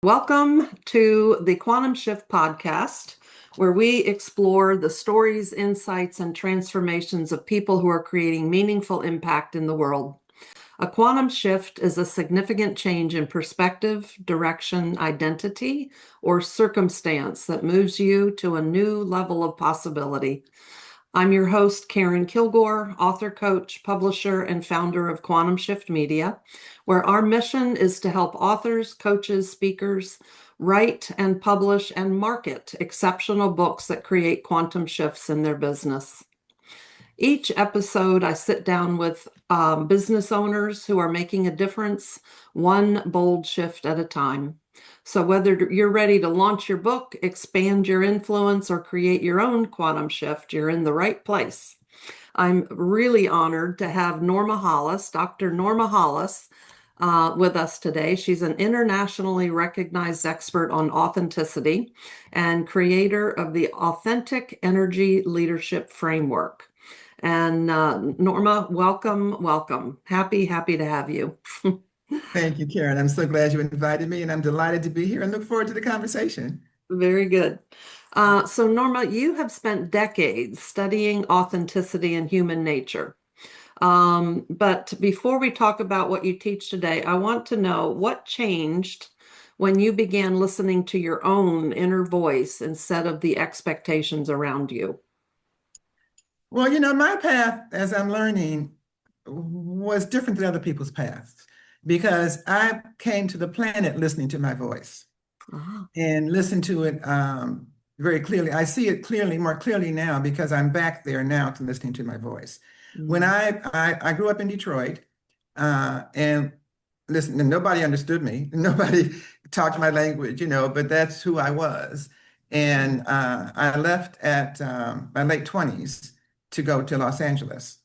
Welcome to the Quantum Shift podcast, where we explore the stories, insights, and transformations of people who are creating meaningful impact in the world. A quantum shift is a significant change in perspective, direction, identity, or circumstance that moves you to a new level of possibility. I'm your host, Karen Kilgore, author, coach, publisher, and founder of Quantum Shift Media, where our mission is to help authors, coaches, speakers write and publish and market exceptional books that create quantum shifts in their business. Each episode, I sit down with business owners who are making a difference, one bold shift at a time. So whether you're ready to launch your book, expand your influence, or create your own quantum shift, you're in the right place. I'm really honored to have Norma Hollis, Dr. Norma Hollis, with us today. She's an internationally recognized expert on authenticity and creator of the Authentic Energy Leadership Framework. And Norma, welcome. Happy to have you. Thank you, Karen. I'm so glad you invited me, and I'm delighted to be here and look forward to the conversation. Very good. So Norma, you have spent decades studying authenticity and human nature. But before we talk about what you teach today, I want to know what changed when you began listening to your own inner voice instead of the expectations around you. Well, my path as I'm learning was different than other people's paths because I came to the planet listening to my voice Ah, and listened to it very clearly. I see it clearly, more clearly now because I'm back there now to listening to my voice. When mm, I grew up in Detroit and listen, and nobody understood me, nobody talked my language, but that's who I was. And I left at my late 20s to go to Los Angeles.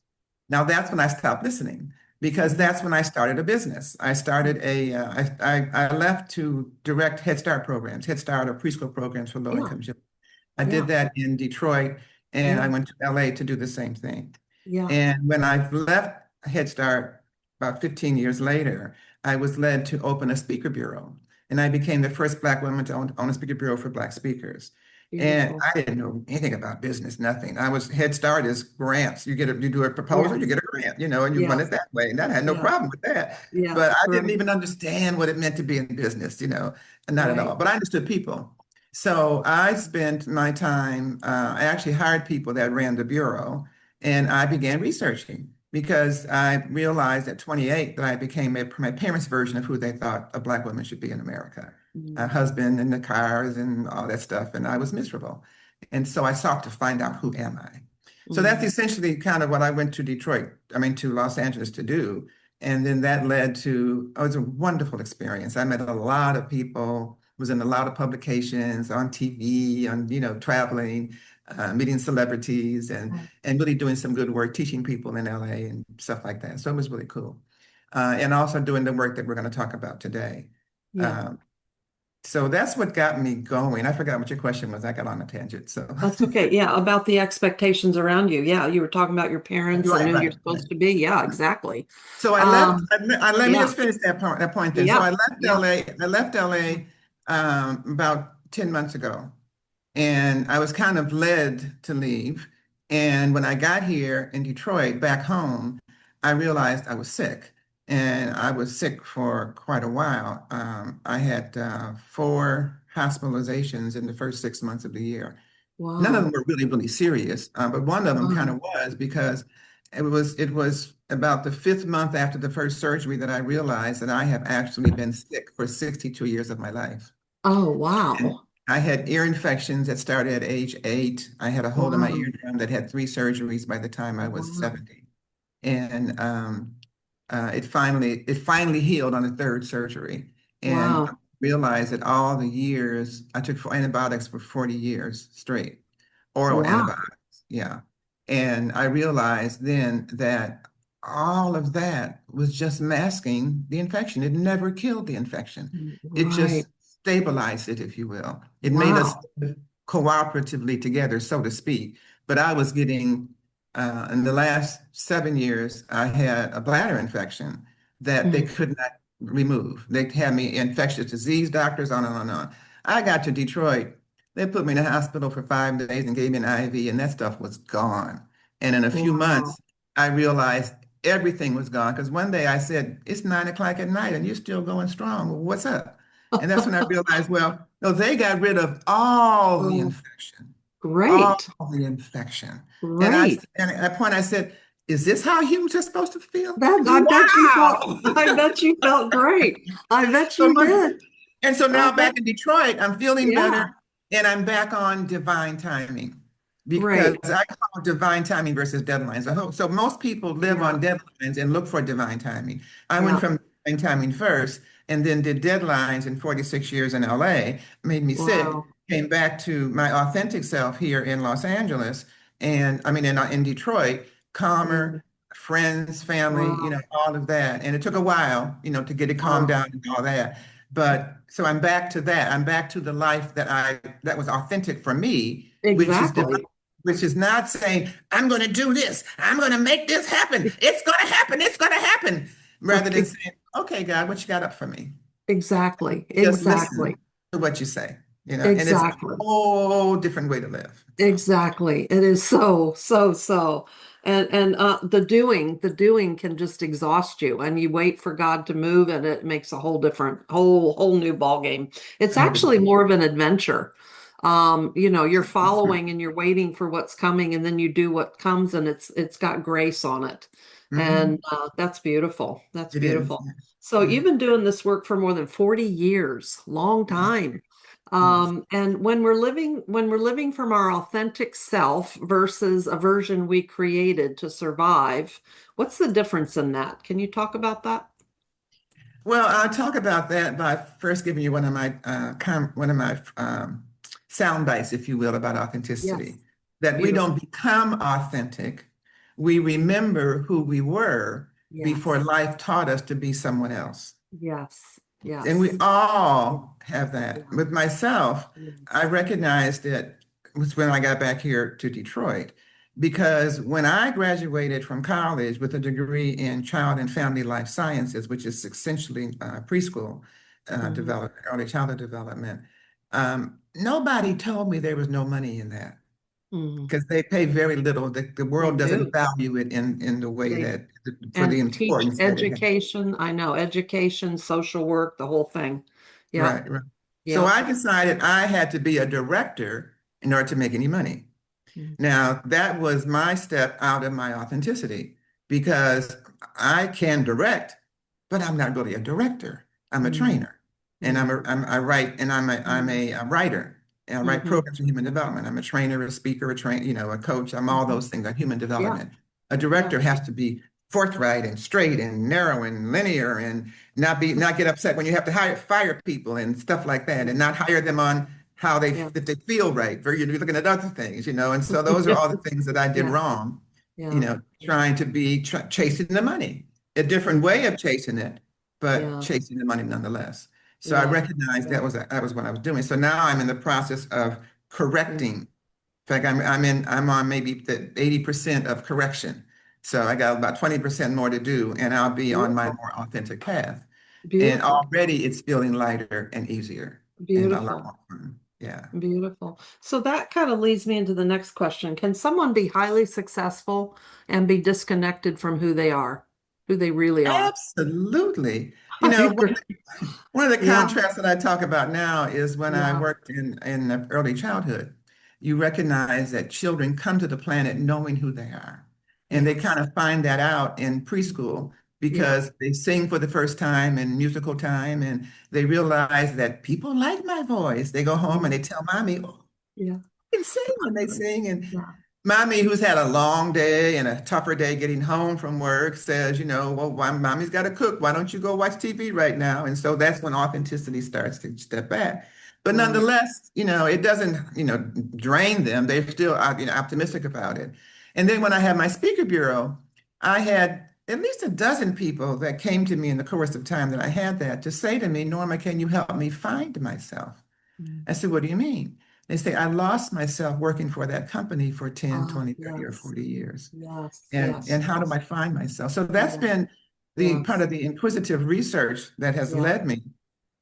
Now that's when I stopped listening because mm, that's when I started a business. I left to direct Head Start programs, Head Start or preschool programs for yeah, low-income children. I did yeah, that in Detroit, and I yeah, went to LA to do the same thing. yeah. And when I left Head Start about 15 years later, I was led to open a speaker bureau. And I became the first Black woman to own a speaker bureau for Black speakers. And Beautiful. I didn't know anything about business, nothing. I was Head Start is grants. You do a proposal, you Yes, get a grant, and you run yes, it that way. And I had no yes, problem with that. But yes, I didn't correct. even understand what it meant to be in business, not at Right. all. But I understood people. So I spent my time, I actually hired people that ran the bureau, and I began researching because I realized at 28 that I became my parents' version of who they thought a Black woman should be in America. A Mm, husband and the cars and all that stuff, and I was miserable. And so I sought to find out, who am I? So that's mm, essentially kind of what I went to to Los Angeles to do. And then that led to, it was a wonderful experience. I met a lot of people, was in a lot of publications, on TV, traveling, meeting celebrities, and really doing some good work, teaching people in LA and stuff like that. So it was really cool. And also doing the work that we're going to talk about today. yeah. Um, so that's what got me going. I forgot what your question was. I got on a tangent. So That's okay. Yeah, about the expectations around you. Yeah, you were talking about your parents and right, who you're right, right. supposed to be. Yeah, exactly. So I left. Um, Let me yeah, just finish that point then. So yeah, I left yeah. LA. I left LA about 10 months ago, and I was kind of led to leave. And when I got here in Detroit, back home, I realized I was sick, and I was sick for quite a while. I had 4 hospitalizations in the first 6 months of the year. None of them Wow. were really, really serious, but one of them kind Wow. of was because it was about the fifth month after the first surgery that I realized that I have actually been sick for 62 years of my life. Oh, And wow. I had ear infections that started at age 8. I had a hole in my Wow. eardrum that had 3 surgeries by the time I was Wow. 70. And it finally healed on the third surgery. And I Wow. realized that all the years I took for antibiotics for 40 years straight, oral Wow. antibiotics. Yeah. And I realized then that all of that was just masking the infection. It never killed the infection. It Right. just stabilized it, if you will. It made us Wow. cooperatively together, so to speak. But I was getting in the last 7 years, I had a bladder infection that they Mm. could not removed. They had me infectious disease doctors, on and on and on. I got to Detroit. They put me in the hospital for 5 days and gave me an IV, and that stuff was gone. And in a few Wow. months, I realized everything was gone. Because one day I said, it's 9 o'clock at night and you're still going strong. Well, what's up? And that's when I realized, well, no, they got rid of all the Oh, infection, all great. the infection. And Great. and at that point I said, is this how humans are supposed to feel? That Wow. I bet you felt great. I bet So you much. did. And so I now bet, back in Detroit, I'm feeling better yeah, and I'm back on divine timing because great. I call divine timing versus deadlines. So most people live Yeah, on deadlines and look for divine timing. I went yeah. from divine timing first and then did deadlines in 46 years in LA, made me sick, Wow. came back to my authentic self here in Los Angeles and I mean in Detroit, Yeah. calmer, friends, family, Wow. all of that. And it took a while, to get it calmed Wow. down and all that. But so I'm back to that. I'm back to the life that was authentic for me, which is divine, Exactly. which is not saying, I'm going to do this, I'm going to make this happen, it's going to happen, it's going to happen, rather than saying, okay, God, what you got up for me? Exactly. Just Exactly. listen to what you say, and it's a Exactly. whole different way to live. So, Exactly. It is so. And the doing can just exhaust you and you wait for God to move and it makes a whole different whole new ball game. It's a whole actually different. more of an adventure. You're following and you're waiting for what's coming and then you do what comes and it's got grace on it. And Mhm. that's beautiful. That's It is. beautiful. Yeah. So Yeah. you've been doing this work for more than 40 years, long Yes. time. Yes. And when we're living from our authentic self versus a version we created to survive, what's the difference in that? Can you talk about that? Well, I'll talk about that by first giving you one of my sound bites, if you will, about Yes. authenticity. That we don't Beautiful. become authentic. We remember who we were before Yes. life taught us to be someone else. Yes. And we Yes. Yeah. all have Yeah. that. With myself, I Yes. recognized it was when I got back here to Detroit. Because when I graduated from college with a degree in child and family life sciences, which is essentially preschool Mhm. development, early childhood development, nobody told me there was no money in that Mhm. because they pay very little. The They world doesn't do. value it in the way They that for the and teach importance that it has. education. I know education, social work, the whole thing. Yep. Right, right. So Yep. I decided I had to be a director in order to make any money. Mhm. Now, that was my step out of my authenticity because I can direct, but I'm not really a director. I'm a Mhm. trainer, and Mhm. I write, and I'm a writer, and I write Mhm. programs for human development. I'm a trainer, a speaker, a coach. I'm all Mhm. those things on human Yeah. development. A Yeah. director has to be forthright and straight and narrow and linear and not get upset when you have to fire people and stuff like that, and not hire them on how they Yeah. if they feel right. You're looking at other things, and so those are all the things that I did Yeah. wrong, Yeah. trying to be chasing the money, a different way of chasing it, but Yeah. chasing the money nonetheless. So I Yeah. recognized Yeah. that was what I was doing. So now I'm in the process of Yeah. correcting. In fact, I'm on maybe the 80% of correction. So I got about 20% more to do, and I'll be on my Beautiful. more authentic path. And Beautiful. already it's feeling lighter and easier and a lot Beautiful. more fun. Yeah. Beautiful. So that kind of leads me into the next question. Can someone be highly successful and be disconnected from who they are, who they really are? Absolutely. I agree. One of the Yeah. contrasts that I talk about now is when I Yeah. worked in early childhood. You recognize that children come to the planet knowing who they are. And they Yes. kind of find that out in preschool Yeah. because they sing for the first time in musical time and they realize that people like my voice. They go home and they Yeah. tell mommy, oh, Yeah. I can sing. And they sing. And Yeah. mommy, who's had a long day and a tougher day getting home from work, says, well, why, mommy's got to cook. Why don't you go watch TV right now? And so that's when authenticity starts to step back. But Right. nonetheless, it doesn't, drain them. They're still, optimistic about it. And then when I had my speaker bureau, I had at least a dozen people that came to me in the course of time that I had that to say to me, Norma, can you help me find myself? Mm. I said, what do you mean? They say, I lost myself working for that company for 10, Ah, 20, 30, or yes. 40 years. Yes. And Yes. how do Yes. I find myself? So that's Yeah. been the part Yes. of the inquisitive research that has Yeah. led me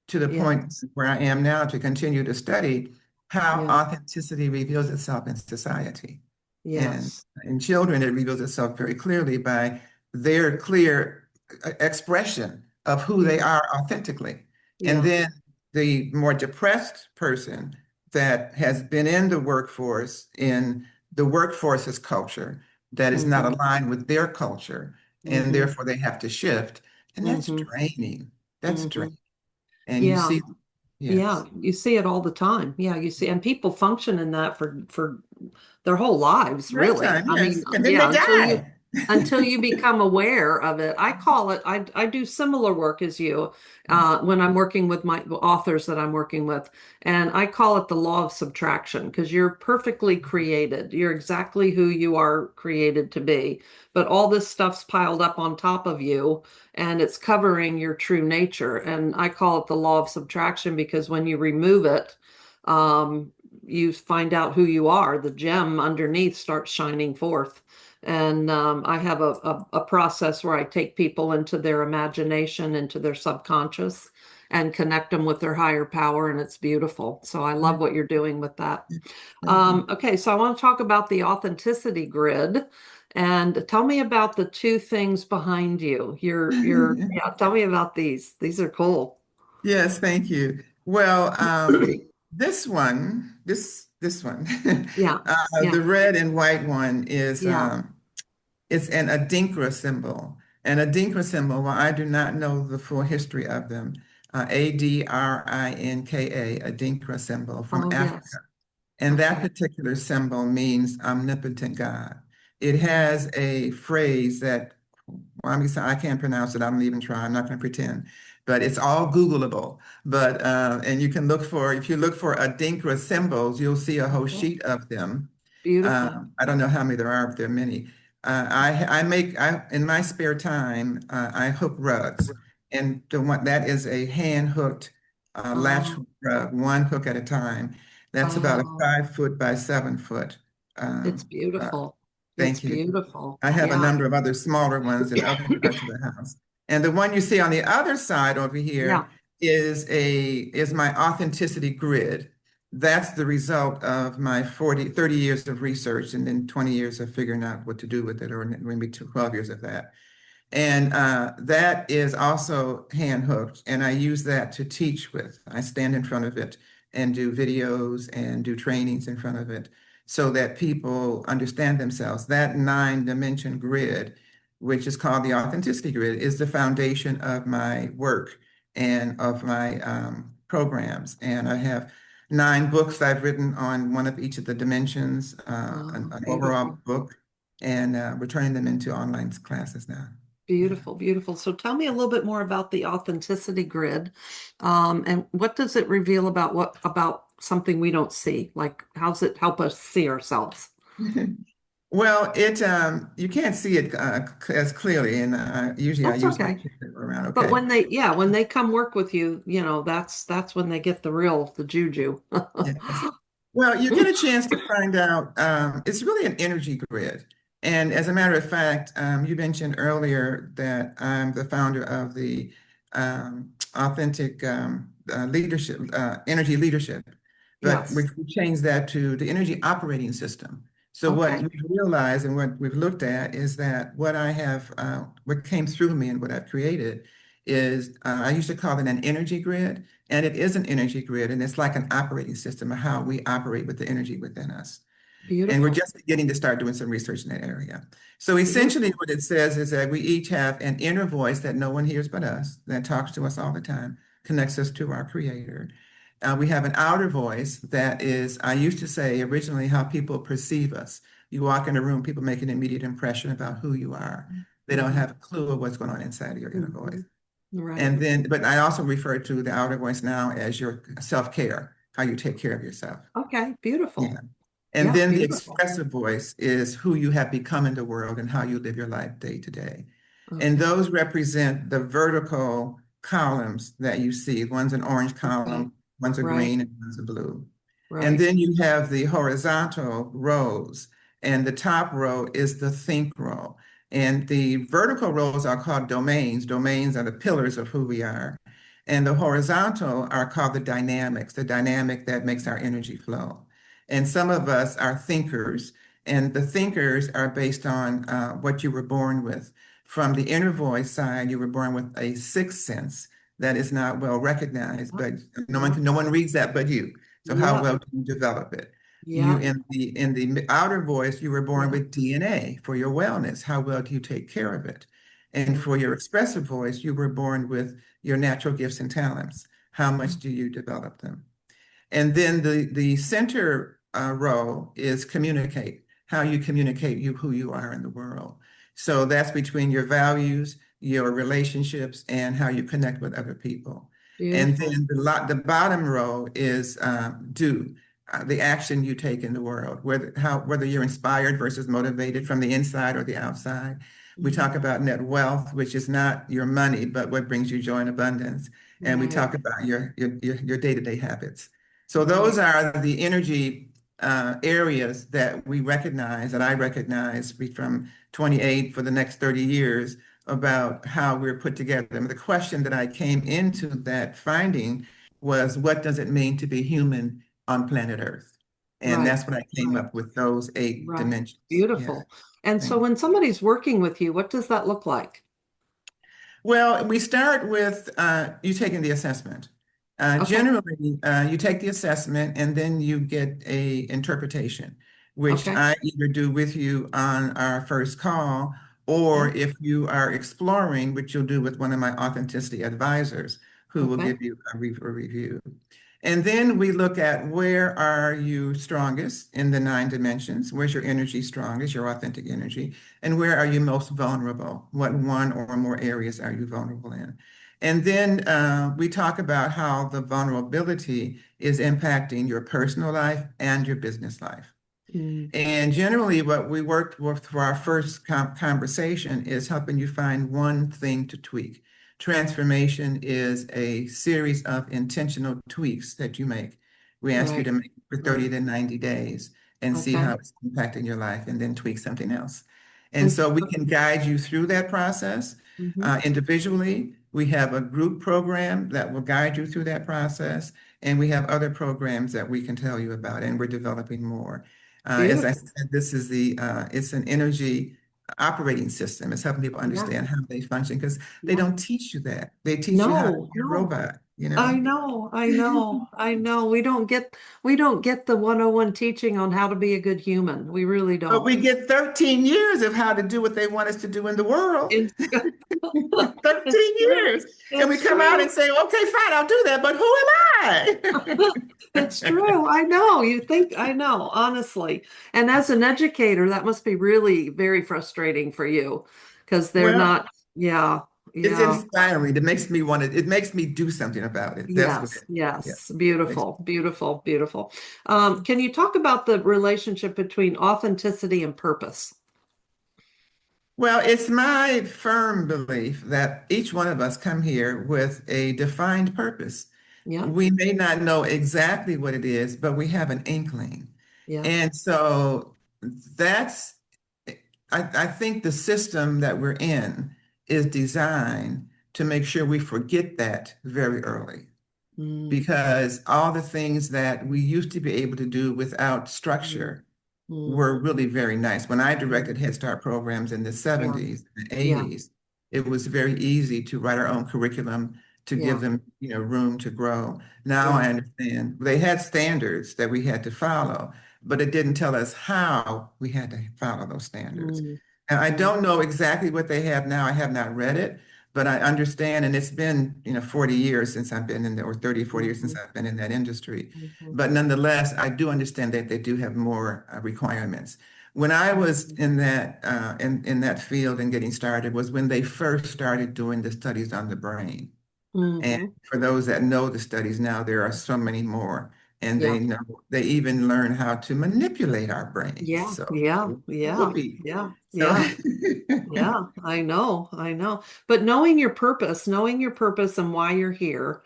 to the point Yes. where I am now to continue to study how Yeah. authenticity reveals itself in society. And Yes. in children, it reveals itself very clearly by their clear expression of who they Yeah. are authentically. And Yeah. then the more depressed person that has been in the workforce's culture that is not Mm-hmm. aligned with their culture, and Mm-hmm. therefore they have to shift. And that's Mm-hmm. draining. That's Mm-hmm. draining. And you Yeah. see, Yeah. yes. You see it all the time. Yeah. You see, and people function in that for their whole lives, really. Lifetime, I mean, yes. And then they yeah, die. until you become aware of it. I call it, I do similar work as you when I'm working with my authors that I'm working with. And I call it the law of subtraction because you're perfectly created. You're exactly who you are created to be. But all this stuff's piled up on top of you and it's covering your true nature. And I call it the law of subtraction because when you remove it, you find out who you are. The gem underneath starts shining forth. And I have a process where I take people into their imagination, into their subconscious, and connect them with their higher power. And it's beautiful. So I love what you're doing with that. Thank you. Okay, so I want to talk about the authenticity grid. And tell me about the two things behind you. Yeah, tell me about these. These are cool. Yes, thank you. Well, this one, Yeah, yeah. the red and white one is Yeah. it's an adinkra symbol. An adinkra symbol, well, I do not know the full history of them. Adrinka, adinkra symbol from Oh, Africa. yes. And that Okay. particular symbol means omnipotent God. It has a phrase that, well, I can't pronounce it. I don't even try. I'm not going to pretend. But it's all Googleable. But and you can look for, if you look for Adinkra symbols, you'll see a whole Okay. sheet of them. Beautiful. I don't know how many there are, but there are many. In my spare time, I hook rugs. And the one that is a hand hooked latch Oh, rug, one hook at a time. That's about a oh, 5 foot by 7 foot. it's Uh, beautiful. It's thank you. beautiful. I have a Yeah. number of other smaller ones in other parts of the house. And the one you see on the other side over here Yeah. is my authenticity grid. That's the result of my 30 years of research and then 20 years of figuring out what to do with it, or maybe 12 years of that. And that is also hand hooked. And I use that to teach with. I stand in front of it and do videos and do trainings in front of it so that people understand themselves. That 9 dimension grid, which is called the authenticity grid, is the foundation of my work and of my programs. And I have 9 books I've written on one of each of the dimensions, Oh, an overall beautiful. book, and we're turning them into online classes now. Yeah. Beautiful, beautiful. So tell me a little bit more about the authenticity grid. And what does it reveal about about something we don't see? Like, how's it help us see ourselves? Well, it you can't see it as clearly, and usually I That's use my okay. finger around. But Okay. when when they come work with you, that's when they get the juju. Yes. Well, you get a chance to find out. It's really an energy grid, and as a matter of fact, you mentioned earlier that I'm the founder of the authentic leadership, energy leadership, but we Yes. changed that to the energy operating system. So what Okay. we've realized and what we've looked at is that what came through me and what I've created is I used to call it an energy grid, and it is an energy grid, and it's like an operating system of how we operate with the energy within us. And we're Beautiful. just beginning to start doing some research in that area. So essentially, Beautiful. what it says is that we each have an inner voice that no one hears but us, that talks to us all the time, connects us to our creator. We have an outer voice that is, I used to say originally, how people perceive us. You walk in a room, people make an immediate impression about who you are. They don't Hmm. have a clue of what's going on inside of your inner Hmm. voice. Right. And then, but I also refer to the outer voice now as your self-care, how you take care of yourself. Okay. Yeah. Beautiful. And Yeah. then the Beautiful. expressive voice is who you have become in the world and how you live your life day to day. And Okay. those represent the vertical columns that you see. One's an orange Okay. column, one's a Right. green, and one's a blue. And Right. then you have the horizontal rows, and the top row is the think row. And the vertical roles are called domains. Domains are the pillars of who we are. And the horizontal are called the dynamic that makes our energy flow. And some of us are thinkers, and the thinkers are based on what you were born with. From the inner voice side, you were born with a sixth sense that is not well recognized, but Yeah. no one reads that but you. So how Yeah. well do you develop it? You Yeah. in the outer voice, you were born Yeah. with DNA for your wellness. How well do you take care of it? And Yeah. for your expressive voice, you were born with your natural gifts and talents. How Yeah. much do you develop them? And then the center role is communicate, how you communicate who you are in the world. So that's between your values, your relationships, and how you connect with other people. And Beautiful. then the bottom row is do, the action you take in the world, whether you're inspired versus motivated from the inside or the outside. We Mhm. talk about net wealth, which is not your money, but what brings you joy and abundance. And we Right. talk about your day-to-day habits. So those Right. are the energy areas that we recognize, that I recognize from 28 for the next 30 years about how we're put together. And the question that I came into that finding was, what does it mean to be human on planet Earth? And Right. that's when I came Right. up with those 8 Right. dimensions. Yeah. Beautiful. And so Thank when somebody's working with you, what does that look like? Well, we start with you taking the assessment. Okay. Generally, you take the assessment and then you get a interpretation, which Okay. I either do with you on our first call, or Okay. if you are exploring, which you'll do with one of my authenticity advisors, who will Okay. give you a review. And then we look at, where are you strongest in the 9 dimensions? Where's your energy strongest, your authentic energy? And where are you most vulnerable? What one or more areas are you vulnerable in? And then we talk about how the vulnerability is impacting your personal life and your business life. Mm. And generally, what we worked with for our first conversation is helping you find one thing to tweak. Transformation is a series of intentional tweaks that you make. We ask you Right. to make for 30 Right. to 90 days and see Okay. how it's impacting your life, and then tweak something else. And And so we can guide you through that process mhm. individually. We have a group program that will guide you through that process. And we have other programs that we can tell you about, and we're developing more. As I Beautiful. said, this is it's an energy operating system. It's helping people Yeah. understand how they function, because they Yeah. don't teach you that. They teach you how to No, be a no. robot, I know. I know. I know. We don't get the 101 teaching on how to be a good human. We really But we don't. get 13 years of how to do what they want us to do in the world. It's 13 it's true. years. And we It's come out and true. say, okay, fine, I'll do that. But who am It's I? true. I know. You think I know, honestly. And as an educator, that must be really very frustrating for you because they're Well, not, yeah, it's yeah. inspiring. It makes me do something about it. That's what Yes, it, yeah. yes. Beautiful, beautiful, beautiful. Can you talk about the relationship between authenticity and purpose? Well, it's my firm belief that each one of us come here with a defined purpose. Yeah, We may not know exactly what it is, but we have an inkling. yeah. And so that's, I think the system that we're in is designed to make sure we forget that very early, Mm, because all the things that we used to be able to do without mm, structure mm, were really very nice. When I mm. directed Head Start programs in the Yeah, 70s and yeah, 80s, it was very easy to write our own curriculum to give yeah, them, room to grow. Now yeah. I understand they had standards that we had to follow, but it didn't tell us how we had to follow those standards. Mm, And I mm, don't know exactly what they have now. I have not read it, but I understand, and it's been, 40 years since I've been in there, or 30, 40 years since mhm, I've been in that industry. mhm, But nonetheless, I do understand that they do have more requirements. When I was mhm, in that field and getting started was when they first started doing the studies on the brain. And mhm. for those that know the studies now, there are so many more, and Yeah, they even learn how to manipulate our brains. yeah, So yeah, yeah, whoopee. yeah, So yeah. Yeah, I know, I know. But knowing your purpose and why you're here,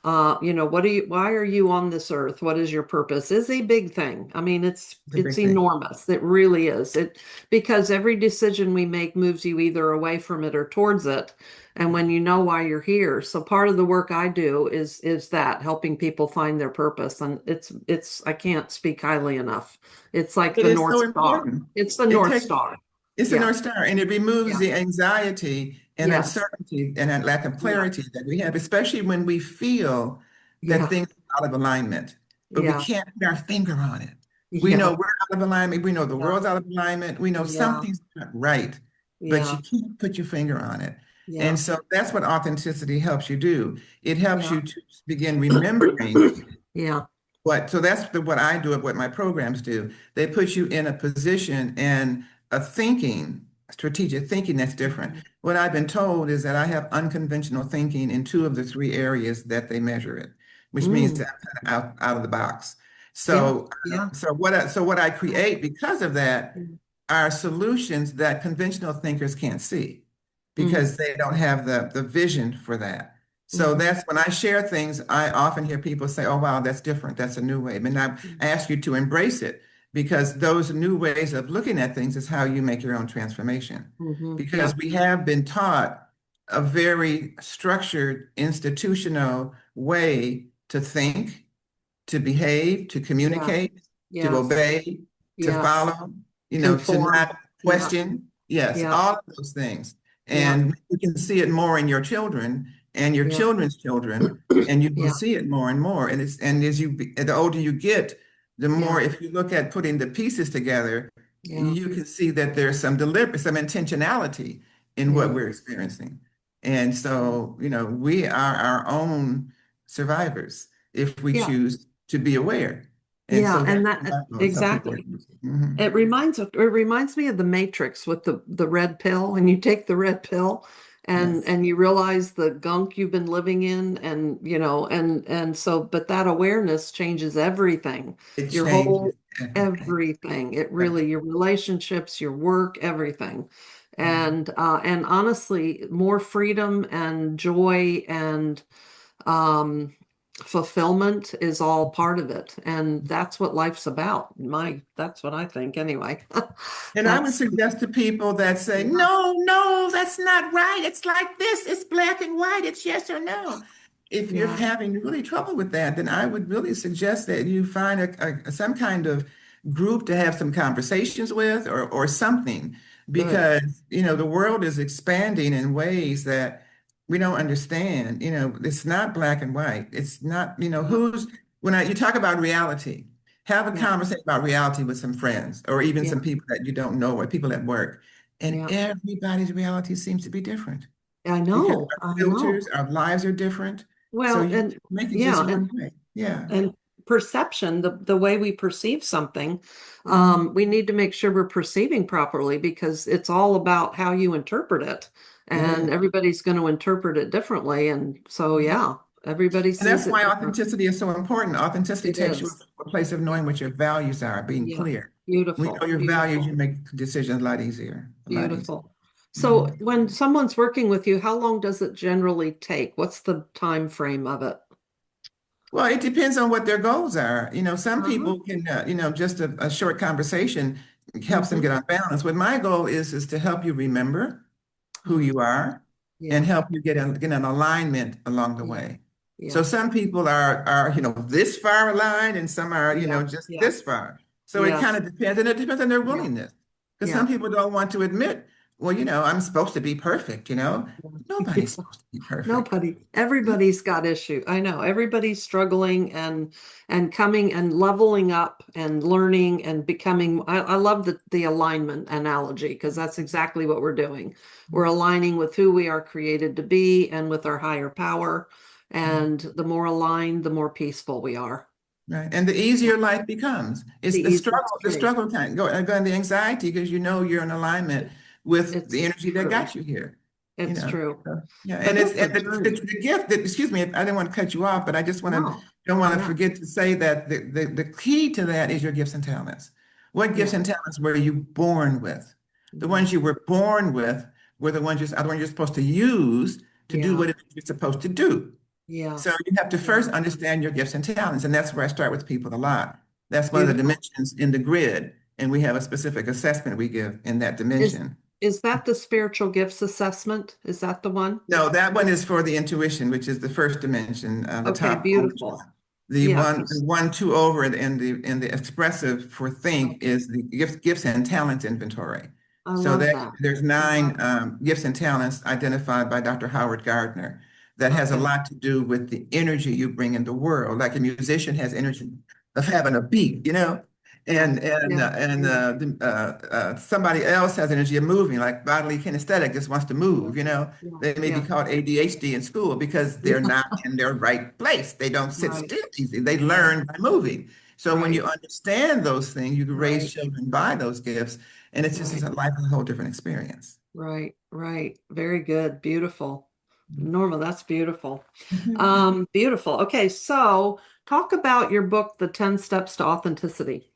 why are you on this earth? What is your purpose? Is a big thing. I mean, It's a it's big thing. enormous. It really is. Because every decision we make moves you either away from it or towards it. And when you know why you're here. So part of the work I do is that helping people find their purpose. And it's I can't speak highly enough. It's like It the is North so Star. important. It's the It North takes Star. It's a Yeah. North Star, and it removes Yeah. the anxiety and Yes. uncertainty and that lack of Yeah. clarity that we have, especially when we feel that Yeah. things are out of alignment, but we Yeah. can't put our finger on it. We know Yeah. we're out of alignment. We know the Yeah. world's out of alignment. We know Yeah. something's not right, but Yeah. you can't put your finger on it. And Yeah. so that's what authenticity helps you do. It helps Yeah. you to begin remembering Yeah. so that's what I do, what my programs do. They put you in a position and a thinking, strategic thinking that's different. Mhm. What I've been told is that I have unconventional thinking in two of the three areas that they measure it, which means Mm. that I'm kind of out of the box. Yeah. So, Yeah. so what I Yeah. create because of that Mm. are solutions that conventional thinkers can't see Mm. because they don't have the vision for that. So Mhm. that's when I share things, I often hear people say, oh, wow, that's different. That's a new way. And I ask you to embrace it because those new ways of looking at things is how you make your own transformation. Mhm. Because Yep. we have been taught a very structured, institutional way to think, to behave, to Yeah. communicate, to Yes. obey, to Yes. follow, to Conform. not Yeah. question. Yes, Yeah. all of those things. Yeah. And you can see it more in your children and your Yeah. children's children, and you will Yeah. see it more and more. And the older you get, the more, Yeah. if you look at putting the pieces together, Yeah. you can see that there's some deliberate, some intentionality in what Yeah. we're experiencing. And so, we are our own survivors if we Yeah. choose to be aware. And Yeah. so And that's what that my goal is help people. exactly. Mhm. It reminds me of the Matrix with the red pill, and you take the red pill Yes, and you realize the gunk you've been living in, and so but that awareness changes everything. it Your changes whole everything. everything. It really Everything. your relationships, your work, everything. Mhm. And honestly, more freedom and joy and um fulfillment is all part of it, and that's what life's about. That's what I think anyway. And I would That's suggest to people that say, Yeah. no, no, that's not right. It's like this. It's black and white. It's yes or no. If you're Yeah. having really trouble with that, then I would really suggest that you find some kind of group to have some conversations with or something, Good. because, the world is expanding in ways that we don't understand. It's not black and white. It's not, Yeah. you talk about reality. Have a Yeah. conversation about reality with some friends or even Yeah. some people that you don't know or people at work. And Yeah. everybody's reality seems to be different I because know. our I know. filters, our lives are different. So Well, you and make it just yeah, one way. Yeah. and perception, the way we perceive something, Mhm. we need to make sure we're perceiving properly, because it's all about how you interpret it. It And is. everybody's going to interpret it differently. And so, Mhm. yeah, everybody And sees that's it why different. authenticity is so important. Authenticity It takes you is. to a place of knowing what your values are, being Yeah. clear. When you know Beautiful. your values, you Beautiful. make decisions a lot easier, a lot easier. Beautiful. So Mhm. when someone's working with you, how long does it generally take? What's the time frame of it? Well, it depends on what their goals are. Some Uh-huh. people can, just a short conversation helps them Hmm. get on balance. What my goal is to help you remember who Hmm. you are and Yeah. help you get an alignment along the Yeah. way. So Yeah. some people are, this far aligned and some are, Yeah. just this Yes. far. So it kind Yes. of depends, and it depends on their Yeah. willingness. Because some Yeah. people don't want to admit, well, I'm supposed to be perfect. Nobody's supposed to be perfect. Nobody, everybody's got issue. I know everybody's struggling and coming and leveling up and learning and becoming. I love the alignment analogy, because that's exactly what we're doing. We're aligning with who we are created to be and with our higher power. And the more aligned, the more peaceful we are. Right. And the Yeah. easier life becomes. It's It's the true. struggle time, and the anxiety because you're in alignment with the It's energy that true. got you here. You It's know. true. Yeah. But And it's it's a and journey. the gift that, excuse me, I didn't want to cut you off, but I just No. don't want to Yeah. forget to say that the key to that is your gifts and talents. What gifts Yeah. and talents were you born with? The Yeah. ones you were born with were the ones you're supposed to use to do Yeah. what it is you're supposed to do. Yeah. So you have to Yeah. first understand your gifts and talents, and that's where I start with people a lot. That's one of the Beautiful. dimensions in the grid, and we have a specific assessment we give in that Is dimension. is that the spiritual gifts assessment? Is that the one? No, that one is for the intuition, which is the first dimension, the Okay, top beautiful. overshot. The Yeah, one, two over in the expressive for think okay. is the gifts and talents inventory. I So love that that. there's I love nine it. gifts and talents identified by Dr. Howard Gardner that has a Okay. lot to do with the energy you bring in the world. Like a musician has energy of having a beat, you know, Yeah. Yeah. Yeah. somebody else has energy of moving, like bodily kinesthetic just wants to Yeah. move, you know. Yeah. They may be Yeah. called ADHD in school because they're Yeah. not in their right place. They don't sit Right. still easy. They Right. learn by moving. So when you Right. understand those things, you can raise Right. children by those gifts, and it's just Right. a life of a whole different experience. Right. Right. Very good. Beautiful. Norma, that's beautiful. Beautiful. Okay, so talk about your book, The 10 Steps to Authenticity.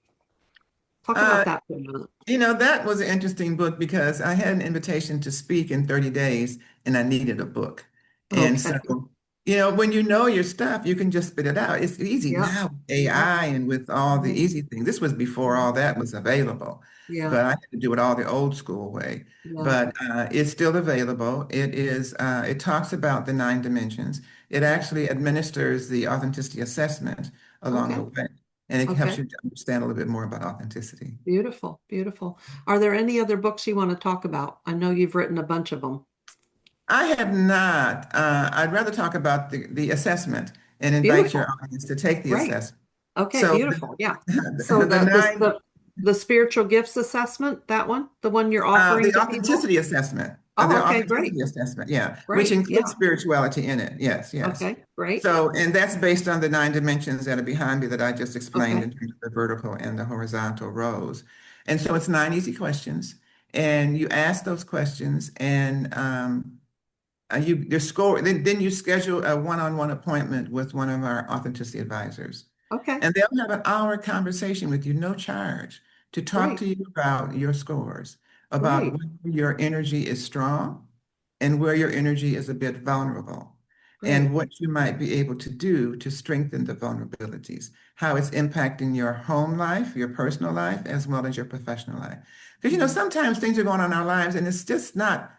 Talk Uh, about that for a minute. You know, that was an interesting book because I had an invitation to speak in 30 days and I needed a book. And so, Okay. when you know your stuff, you can just spit it out. It's easy Yep. now, Yep. AI and with all the Right. easy things. This was before all that was available, Yeah. but I had to do it all the old school way. Yeah. But it's still available. It talks about the nine dimensions. It actually administers the authenticity assessment along the Okay. way, and it helps Okay. you to understand a little bit more about authenticity. Beautiful. Beautiful. Are there any other books you want to talk about? I know you've written a bunch of them. I have not. I'd rather talk about the assessment and invite your Beautiful. audience to take the Great. assessment. Okay, So beautiful. Yeah. So the nine, the spiritual gifts assessment, that one, the one you're offering the to people? authenticity assessment, Oh, the okay, great. authenticity assessment, yeah, which Great. includes Yeah. spirituality in it. Yes, yes. Okay, great. So, and that's based on the nine dimensions that are behind me that I just explained Okay. in terms of the vertical and the horizontal rows. And so it's nine easy questions, and you ask those questions, and your score, then you schedule a one-on-one appointment with one of our authenticity advisors. Okay. And they'll have an hour conversation with you, no charge, to talk Great. to you about your scores, about Great. where your energy is strong and where your energy is a bit vulnerable, and Great. what you might be able to do to strengthen the vulnerabilities, how it's impacting your home life, your personal life, as well as your professional life. Because, Mhm. sometimes things are going on in our lives and it's not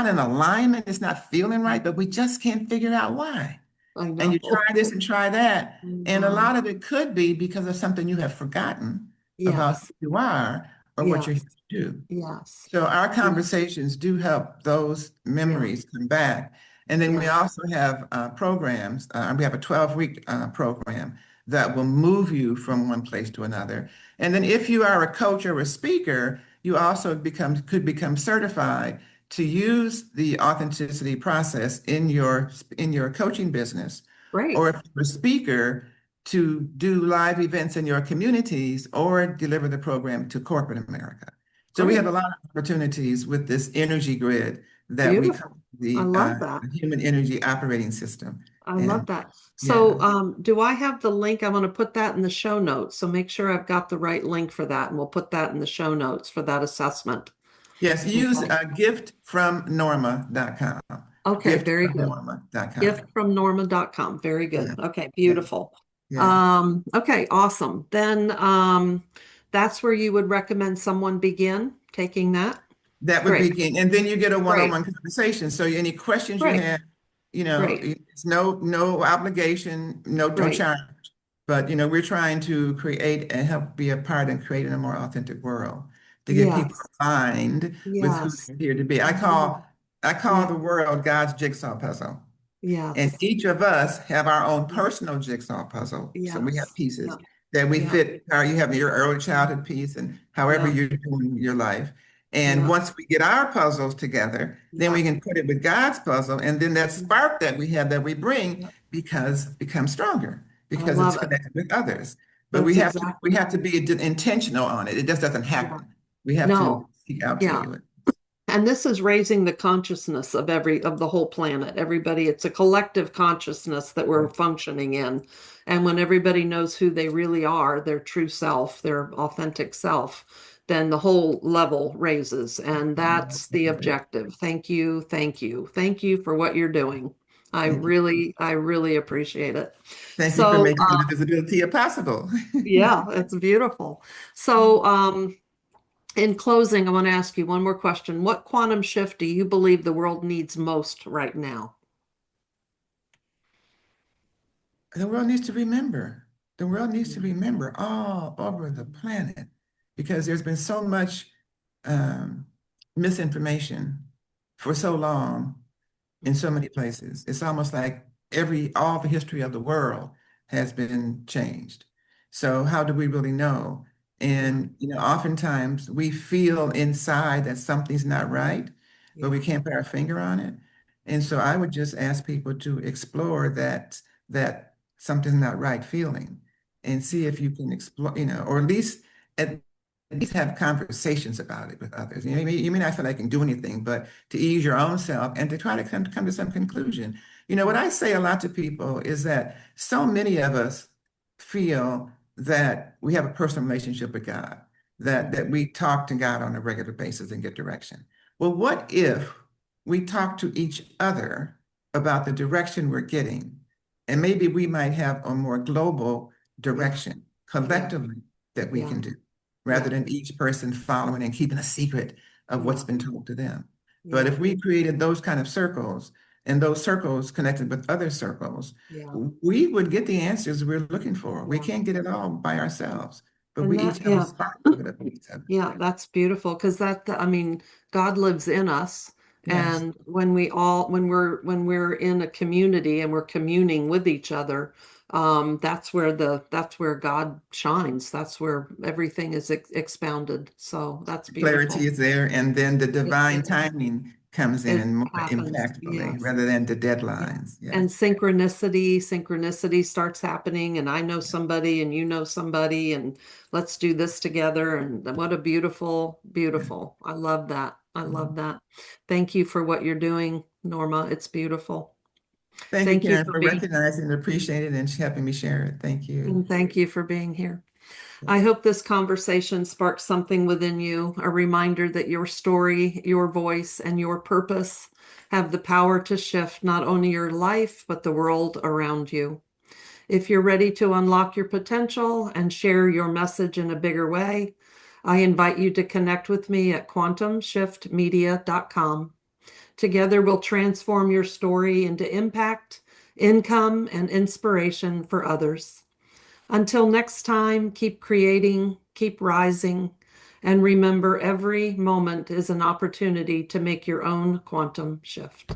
in alignment, it's not feeling right, but we just can't figure out why. I And you know. try this and try that. I And a know. lot of it could be because of something you have forgotten about who Yes. you are or what you're Yes. here to do. Yes. So our Yeah. conversations do help those Yeah. memories come back. And then we Yeah. also have programs. We have a 12-week program that will move you from one place to another. And then if you are a coach or a speaker, you also could become certified to use the authenticity process in your coaching business. Or Great. if you're a speaker, to do live events in your communities or deliver the program to corporate America. So we have a Great. lot of opportunities with this energy grid that we call Beautiful. I the love that. human energy operating system. I love And that. So, yeah, do I have the link? I want to put that in the show notes. So make sure I've got the right link for that, and we'll put that in the show notes for that assessment. yes, use Okay. giftfromnorma.com. Okay, very good. Giftfromnorma.com. Giftfromnorma.com. Very Yeah, good. Okay, yeah, beautiful. yeah. Okay, awesome. Then that's where you would recommend someone begin taking that. That would Great, begin, and then you get a great, one-on-one conversation. So any questions you great, have, great, it's no obligation, no great. charge. But we're trying to create and help be a part in creating a more authentic world to get people Yes, aligned with who yes, they're here to be. yeah, I call yeah, the world God's jigsaw puzzle. And yes, each of us have our own personal jigsaw puzzle. So we have yes, pieces yeah, that we yeah, fit. You have your early childhood piece and however yeah, you're doing your life. And yeah, once we get our puzzles together, then yeah, we can put it with God's puzzle. And then that yeah, spark that we have that we bring yeah. becomes stronger I because it's love it. connected with others. But That's we exactly, have to be intentional on it. It just doesn't yeah. happen. We have to No, seek out to yeah. do it. And this is raising the consciousness of the whole planet. Everybody, it's a collective consciousness that we're functioning in. And when everybody knows who they really are, their true self, their authentic self, then the whole level raises. And that's the objective. Thank you. Thank you. Thank you for what you're doing. Thank you. I really appreciate it. Thank you for So, making the visibility possible. yeah, it's beautiful. So, in closing, I want to ask you one more question. What quantum shift do you believe the world needs most right now? The world needs to remember. The world needs to remember all over the planet because there's been so much um, misinformation for so long in so many places. It's almost like all the history of the world has been changed. So how do we really know? Yeah, And oftentimes we feel inside that something's not right, but we yeah, can't put our finger on it. And so I would just ask people to explore that something's not right feeling and see if you can explore, or at least have conversations about it with others. You may not feel like you can do anything, but to ease your own self and to try to come to some conclusion. What yeah, I say a lot to people is that so many of us feel that we have a personal relationship with God, that we talk to God on a regular basis and get direction. Well, what if we talk to each other about the direction we're getting? And maybe we might have a more global yeah, direction yeah, collectively that we yeah, can do rather yeah, than each person following and keeping a secret of what's yeah, been told to them. But yeah, if we created those kind of circles and those circles connected with other circles, yeah, we would get the answers we're looking for. We yeah. can't get it all by ourselves, but And we each that, have a yeah. spark of it of each other. Yeah, that's beautiful because I mean, God lives in us. Yes, And when we're in a community and we're communing with each other, that's where God shines. That's where everything is expounded. So that's clarity beautiful. is there, and then the It divine is. timing comes It in more happens. impactfully Yes. rather than the Yeah. deadlines. And Yes, synchronicity starts happening, and I know somebody, and you know somebody, and let's do this together. And what a beautiful, yes. beautiful. I love that. I love that. Thank you for what you're doing, Norma. It's beautiful. Thank you, Thank you Karen, for for being, recognizing and appreciating it and helping me share it. Thank you. and thank you for being here. I hope this conversation sparks something within you, a reminder that your story, your voice, and your purpose have the power to shift not only your life, but the world around you. If you're ready to unlock your potential and share your message in a bigger way, I invite you to connect with me at quantumshiftmedia.com. Together, we'll transform your story into impact, income, and inspiration for others. Until next time, keep creating, keep rising, and remember every moment is an opportunity to make your own quantum shift.